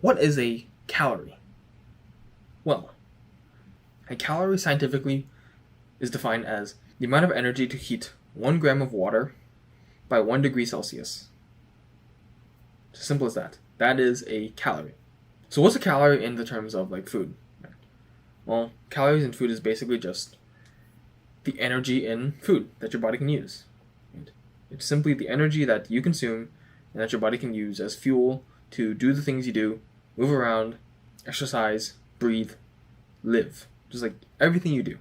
what is a calorie? Well, a calorie scientifically is defined as the amount of energy to heat 1 gram of water by 1 degree Celsius. It's as simple as that. That is a calorie. So what's a calorie in the terms of like food? Well, calories in food is basically just the energy in food that your body can use. It's simply the energy that you consume and that your body can use as fuel to do the things you do, move around, exercise, breathe, live. Just like everything you do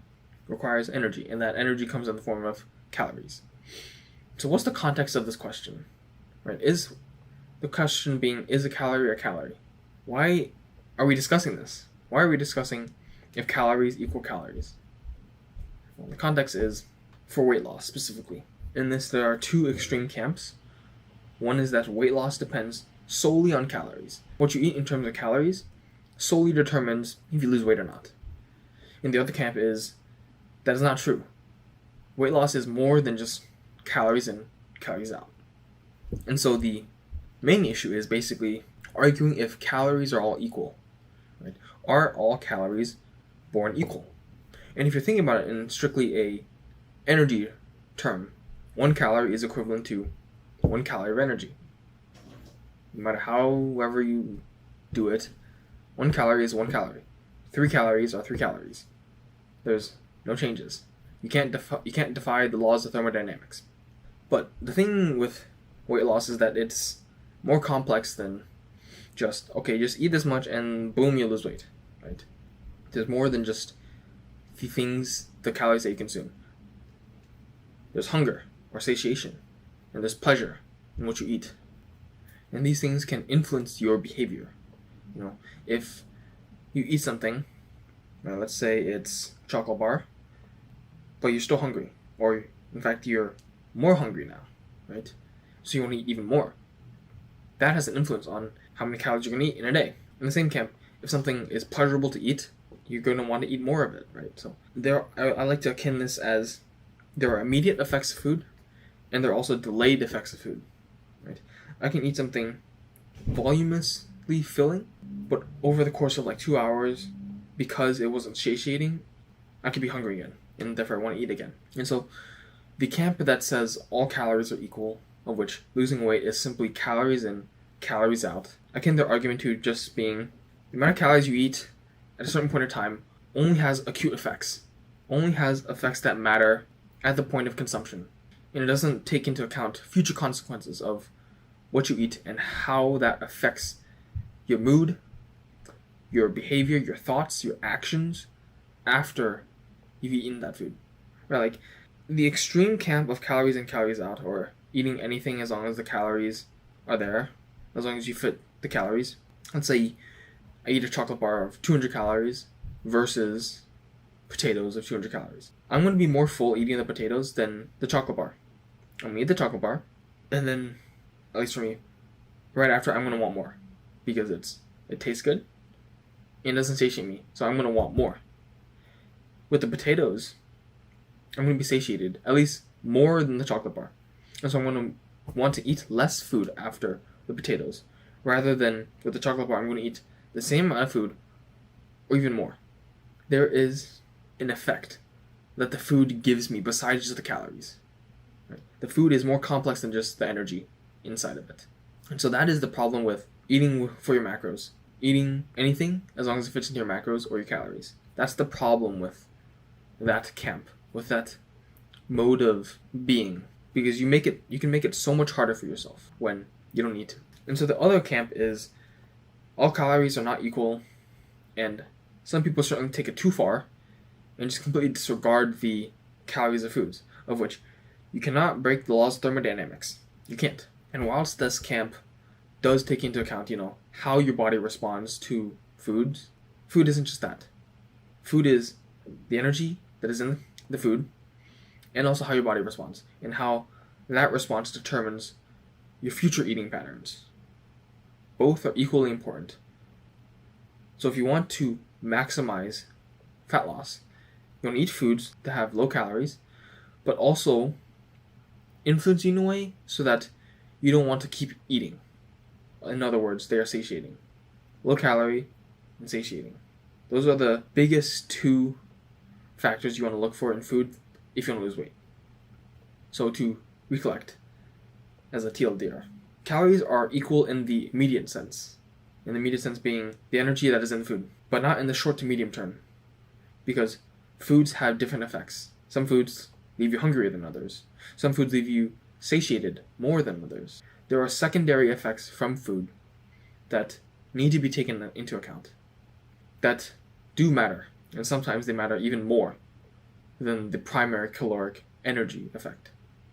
requires energy, and that energy comes in the form of calories. So what's the context of this question? Right? Is the question being, is a calorie a calorie? Why are we discussing this? Why are we discussing if calories equal calories? Well, the context is for weight loss specifically. In this, there are two extreme camps. One is that weight loss depends solely on calories. What you eat in terms of calories solely determines if you lose weight or not. And the other camp is that is not true. Weight loss is more than just calories in, calories out. And so the main issue is basically arguing if calories are all equal. Right? Are all calories born equal? And if you're thinking about it in strictly a energy term, 1 calorie is equivalent to 1 calorie of energy. No matter however you do it, 1 calorie is 1 calorie. 3 calories are 3 calories. There's no changes. You can't defy the laws of thermodynamics. But the thing with weight loss is that it's more complex than just eat this much and boom, you lose weight. Right? There's more than just the calories that you consume. There's hunger or satiation, and there's pleasure in what you eat. And these things can influence your behavior. If you eat something, let's say it's a chocolate bar, but you're still hungry, or in fact you're more hungry now, right? So you want to eat even more. That has an influence on how many calories you're going to eat in a day. In the same camp, if something is pleasurable to eat, you're going to want to eat more of it, right? So I like to akin this as there are immediate effects of food, and there are also delayed effects of food, right? I can eat something voluminously filling, but over the course of like 2 hours, because it wasn't satiating, I could be hungry again, and therefore I want to eat again. And so the camp that says all calories are equal, of which losing weight is simply calories in, calories out, akin their argument to just being the amount of calories you eat at a certain point in time only has acute effects, only has effects that matter at the point of consumption. And it doesn't take into account future consequences of what you eat and how that affects your mood, your behavior, your thoughts, your actions after you've eaten that food. Right? Like the extreme camp of calories in, calories out, or eating anything as long as the calories are there, as long as you fit the calories. Let's say I eat a chocolate bar of 200 calories versus potatoes of 200 calories. I'm going to be more full eating the potatoes than the chocolate bar. I'm going to eat the chocolate bar, and then, at least for me, right after I'm going to want more because it tastes good and doesn't satiate me, so I'm going to want more. With the potatoes, I'm going to be satiated, at least more than the chocolate bar. And so I'm going to want to eat less food after the potatoes, rather than with the chocolate bar, I'm going to eat the same amount of food or even more. There is an effect that the food gives me besides just the calories. Right? The food is more complex than just the energy inside of it. And so that is the problem with eating for your macros. Eating anything as long as it fits into your macros or your calories. That's the problem with that camp, with that mode of being. Because you can make it so much harder for yourself when you don't need to. And so the other camp is all calories are not equal, and some people certainly take it too far and just completely disregard the calories of foods, of which you cannot break the laws of thermodynamics. You can't. And whilst this camp does take into account, how your body responds to foods, food isn't just that. Food is the energy that is in the food, and also how your body responds, and how that response determines your future eating patterns. Both are equally important. So if you want to maximize fat loss, you want to eat foods that have low calories, but also influence you in a way so that you don't want to keep eating. In other words, they are satiating. low calorie, and satiating. Those are the biggest two factors you want to look for in food if you want to lose weight. So to recollect, as a TLDR, calories are equal in the immediate sense. In the immediate sense being the energy that is in food, but not in the short to medium term. Because foods have different effects. Some foods leave you hungrier than others. Some foods leave you satiated more than others. There are secondary effects from food that need to be taken into account, that do matter, and sometimes they matter even more than the primary caloric energy effect.